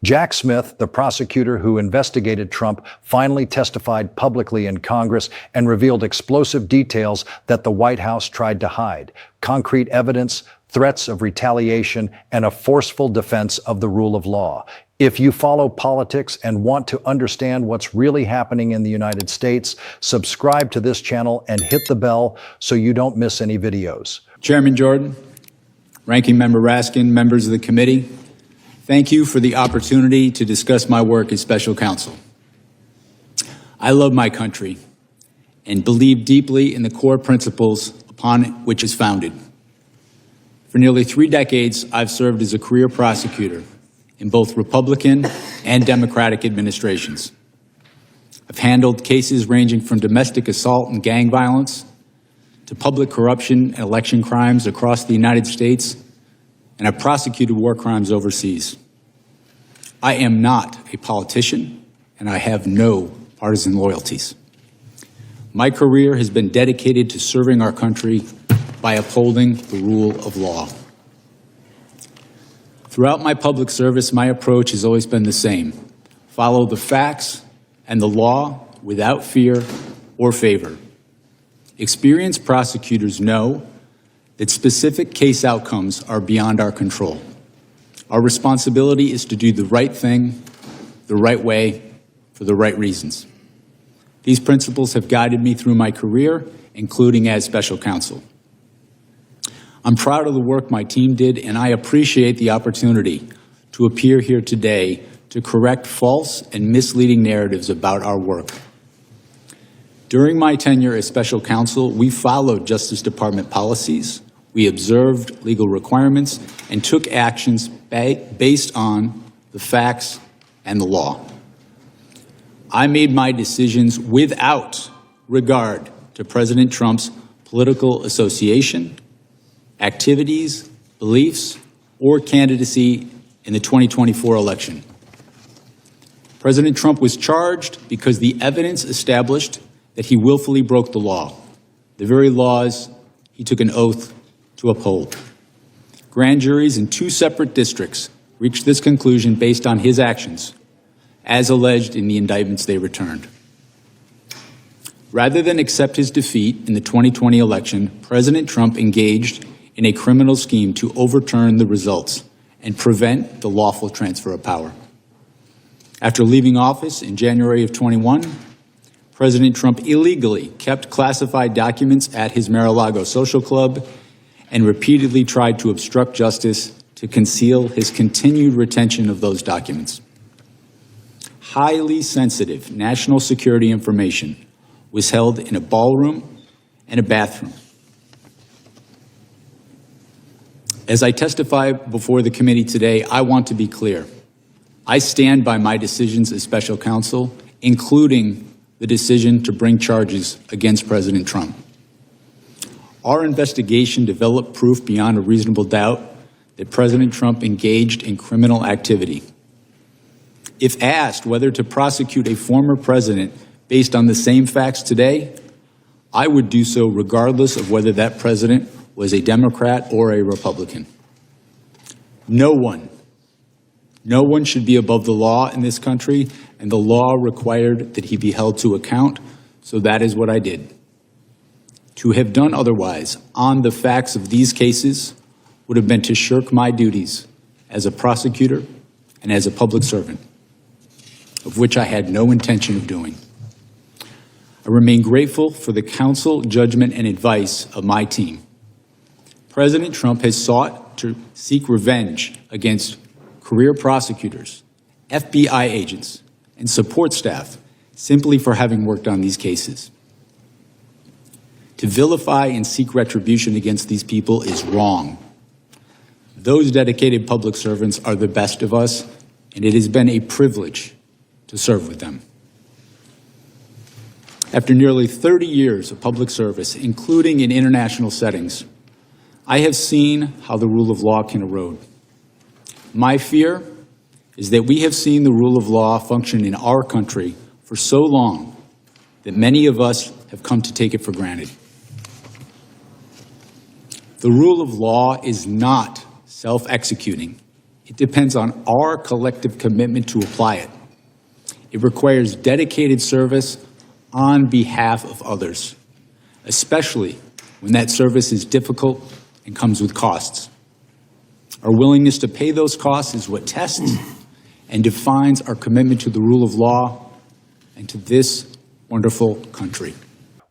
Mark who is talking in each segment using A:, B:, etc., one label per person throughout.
A: Jack Smith, the prosecutor who investigated Trump, finally testified publicly in Congress and revealed explosive details that the White House tried to hide. Concrete evidence, threats of retaliation, and a forceful defense of the rule of law. If you follow politics and want to understand what's really happening in the United States, subscribe to this channel and hit the bell so you don't miss any videos.
B: Chairman Jordan, Ranking Member Raskin, members of the committee, thank you for the opportunity to discuss my work as special counsel. I love my country and believe deeply in the core principles upon which it's founded. For nearly 3 decades, I've served as a career prosecutor in both Republican and Democratic administrations. I've handled cases ranging from domestic assault and gang violence to public corruption and election crimes across the United States, and I've prosecuted war crimes overseas. I am not a politician, and I have no partisan loyalties. My career has been dedicated to serving our country by upholding the rule of law. Throughout my public service, my approach has always been the same: follow the facts and the law without fear or favor. Experienced prosecutors know that specific case outcomes are beyond our control. Our responsibility is to do the right thing, the right way, for the right reasons. These principles have guided me through my career, including as special counsel. I'm proud of the work my team did, and I appreciate the opportunity to appear here today to correct false and misleading narratives about our work. During my tenure as special counsel, we followed Justice Department policies, we observed legal requirements, and took actions based on the facts and the law. I made my decisions without regard to President Trump's political association, activities, beliefs, or candidacy in the 2024 election. President Trump was charged because the evidence established that he willfully broke the law, the very laws he took an oath to uphold. Grand juries in 2 separate districts reached this conclusion based on his actions, as alleged in the indictments they returned. Rather than accept his defeat in the 2020 election, President Trump engaged in a criminal scheme to overturn the results and prevent the lawful transfer of power. After leaving office in January of 21, President Trump illegally kept classified documents at his Mar-a-Lago social club and repeatedly tried to obstruct justice to conceal his continued retention of those documents. Highly sensitive national security information was held in a ballroom and a bathroom. As I testify before the committee today, I want to be clear. I stand by my decisions as special counsel, including the decision to bring charges against President Trump. Our investigation developed proof beyond a reasonable doubt that President Trump engaged in criminal activity. If asked whether to prosecute a former president based on the same facts today, I would do so regardless of whether that president was a Democrat or a Republican. No one should be above the law in this country, and the law required that he be held to account, so that is what I did. To have done otherwise on the facts of these cases would have been to shirk my duties as a prosecutor and as a public servant, of which I had no intention of doing. I remain grateful for the counsel, judgment, and advice of my team. President Trump has sought to seek revenge against career prosecutors, FBI agents, and support staff simply for having worked on these cases. To vilify and seek retribution against these people is wrong. Those dedicated public servants are the best of us, and it has been a privilege to serve with them. After nearly 30 years of public service, including in international settings, I have seen how the rule of law can erode. My fear is that we have seen the rule of law function in our country for so long that many of us have come to take it for granted. The rule of law is not self-executing. It depends on our collective commitment to apply it. It requires dedicated service on behalf of others, especially when that service is difficult and comes with costs. Our willingness to pay those costs is what tests and defines our commitment to the rule of law and to this wonderful country.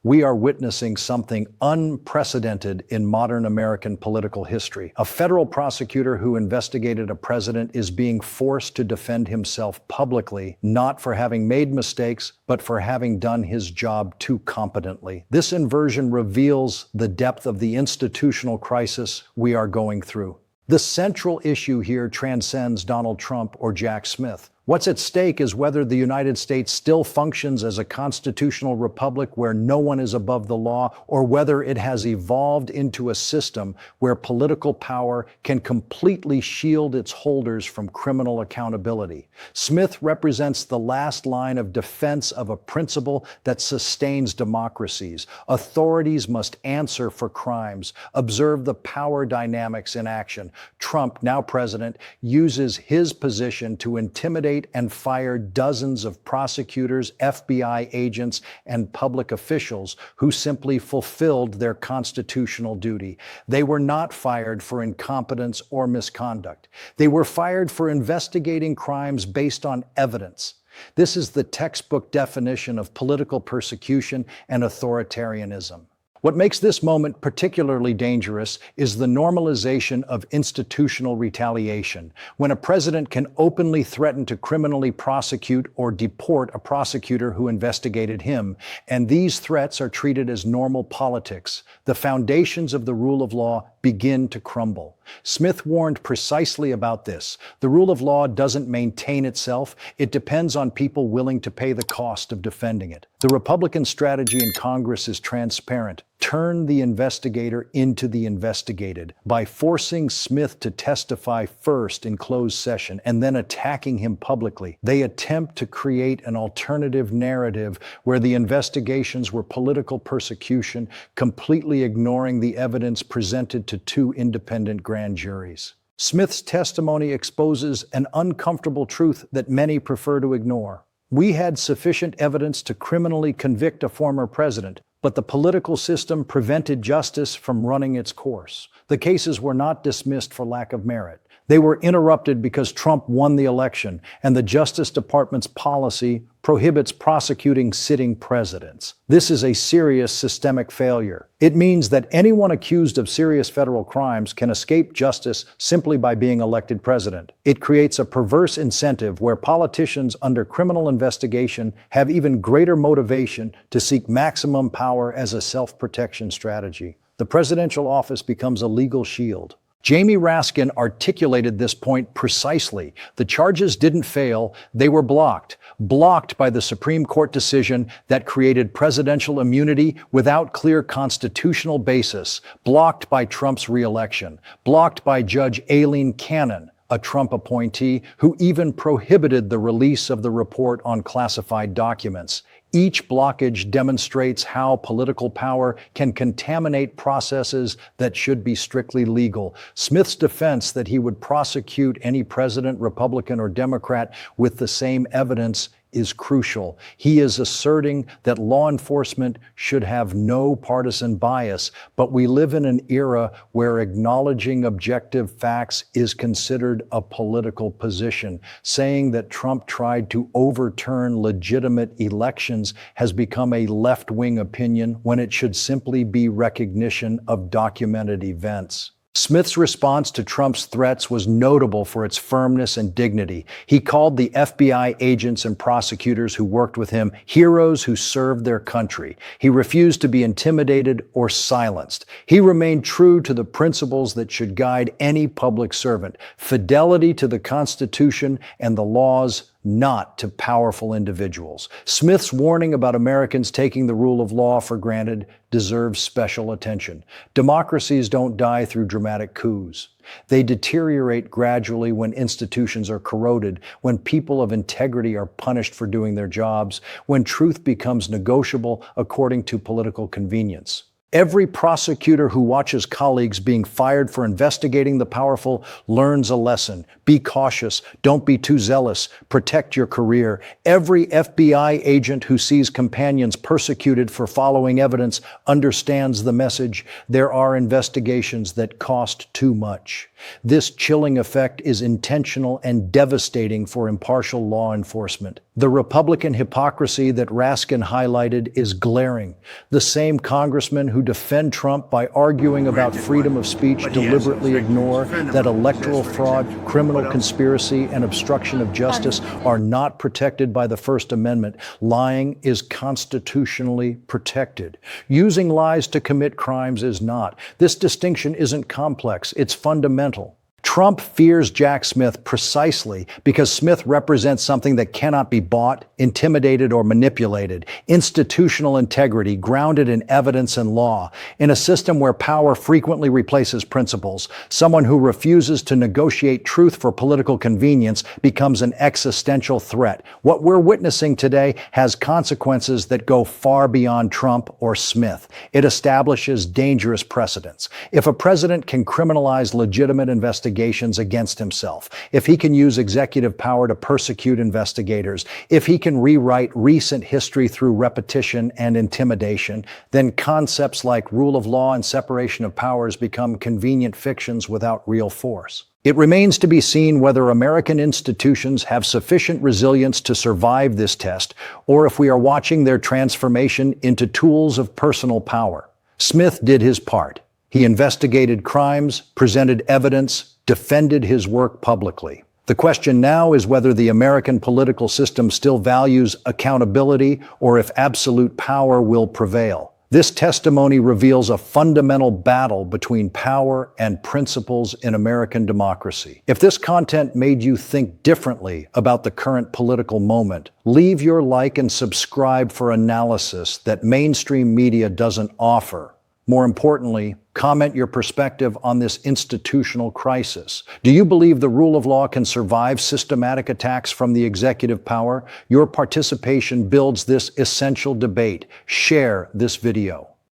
A: We are witnessing something unprecedented in modern American political history. A federal prosecutor who investigated a president is being forced to defend himself publicly, not for having made mistakes, but for having done his job too competently. This inversion reveals the depth of the institutional crisis we are going through. The central issue here transcends Donald Trump or Jack Smith. What's at stake is whether the United States still functions as a constitutional republic where no one is above the law, or whether it has evolved into a system where political power can completely shield its holders from criminal accountability. Smith represents the last line of defense of a principle that sustains democracies. Authorities must answer for crimes, observe the power dynamics in action. Trump, now president, uses his position to intimidate and fire dozens of prosecutors, FBI agents, and public officials who simply fulfilled their constitutional duty. They were not fired for incompetence or misconduct. They were fired for investigating crimes based on evidence. This is the textbook definition of political persecution and authoritarianism. What makes this moment particularly dangerous is the normalization of institutional retaliation. When a president can openly threaten to criminally prosecute or deport a prosecutor who investigated him, and these threats are treated as normal politics, the foundations of the rule of law begin to crumble. Smith warned precisely about this. The rule of law doesn't maintain itself. It depends on people willing to pay the cost of defending it. The Republican strategy in Congress is transparent. Turn the investigator into the investigated. By forcing Smith to testify first in closed session and then attacking him publicly, they attempt to create an alternative narrative where the investigations were political persecution, completely ignoring the evidence presented to two independent grand juries. Smith's testimony exposes an uncomfortable truth that many prefer to ignore. We had sufficient evidence to criminally convict a former president, but the political system prevented justice from running its course. The cases were not dismissed for lack of merit. They were interrupted because Trump won the election, and the Justice Department's policy prohibits prosecuting sitting presidents. This is a serious systemic failure. It means that anyone accused of serious federal crimes can escape justice simply by being elected president. It creates a perverse incentive where politicians under criminal investigation have even greater motivation to seek maximum power as a self-protection strategy. The presidential office becomes a legal shield. Jamie Raskin articulated this point precisely. The charges didn't fail, they were blocked. Blocked by the Supreme Court decision that created presidential immunity without clear constitutional basis. Blocked by Trump's re-election. Blocked by Judge Aileen Cannon, a Trump appointee who even prohibited the release of the report on classified documents. Each blockage demonstrates how political power can contaminate processes that should be strictly legal. Smith's defense that he would prosecute any president, Republican or Democrat, with the same evidence is crucial. He is asserting that law enforcement should have no partisan bias, but we live in an era where acknowledging objective facts is considered a political position. Saying that Trump tried to overturn legitimate elections has become a left-wing opinion when it should simply be recognition of documented events. Smith's response to Trump's threats was notable for its firmness and dignity. He called the FBI agents and prosecutors who worked with him heroes who served their country. He refused to be intimidated or silenced. He remained true to the principles that should guide any public servant: fidelity to the Constitution and the laws, not to powerful individuals. Smith's warning about Americans taking the rule of law for granted deserves special attention. Democracies don't die through dramatic coups. They deteriorate gradually when institutions are corroded, when people of integrity are punished for doing their jobs, when truth becomes negotiable according to political convenience. Every prosecutor who watches colleagues being fired for investigating the powerful learns a lesson. Be cautious. Don't be too zealous. Protect your career. Every FBI agent who sees companions persecuted for following evidence understands the message. There are investigations that cost too much. This chilling effect is intentional and devastating for impartial law enforcement. The Republican hypocrisy that Raskin highlighted is glaring. The same congressmen who defend Trump by arguing about freedom of speech deliberately ignore that electoral fraud, criminal conspiracy, and obstruction of justice are not protected by the First Amendment. Lying is constitutionally protected. Using lies to commit crimes is not. This distinction isn't complex, it's fundamental. Trump fears Jack Smith precisely because Smith represents something that cannot be bought, intimidated, or manipulated. Institutional integrity grounded in evidence and law. In a system where power frequently replaces principles, someone who refuses to negotiate truth for political convenience becomes an existential threat. What we're witnessing today has consequences that go far beyond Trump or Smith. It establishes dangerous precedents. If a president can criminalize legitimate investigations against himself, if he can use executive power to persecute investigators, if he can rewrite recent history through repetition and intimidation, then concepts like rule of law and separation of powers become convenient fictions without real force. It remains to be seen whether American institutions have sufficient resilience to survive this test, or if we are watching their transformation into tools of personal power. Smith did his part. He investigated crimes, presented evidence, defended his work publicly. The question now is whether the American political system still values accountability or if absolute power will prevail. This testimony reveals a fundamental battle between power and principles in American democracy. If this content made you think differently about the current political moment, leave your like and subscribe for analysis that mainstream media doesn't offer. More importantly, comment your perspective on this institutional crisis. Do you believe the rule of law can survive systematic attacks from the executive power? Your participation builds this essential debate. Share this video.